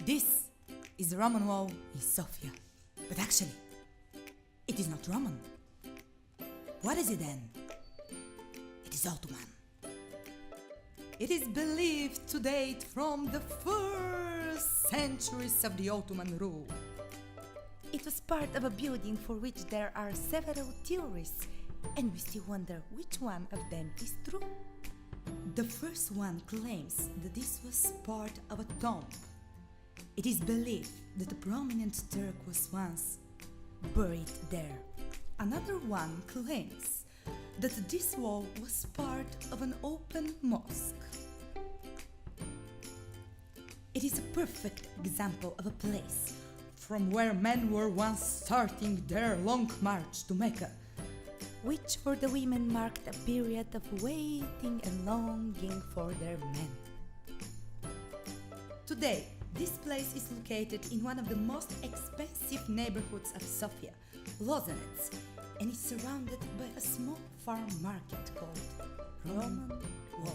This is the Roman wall in Sofia. But actually, it is not Roman. What is it then? It is Ottoman. It is believed to date from the first centuries of the Ottoman rule. It was part of a building for which there are several theories, and we still wonder which one of them is true. The first one claims that this was part of a tomb. It is believed that a prominent Turk was once buried there. Another one claims that this wall was part of an open mosque. It is a perfect example of a place from where men were once starting their long march to Mecca, which for the women marked a period of waiting and longing for their men. Today, this place is located in one of the most expensive neighborhoods of Sofia, Lozanets, and is surrounded by a small farm market called Roman Wall.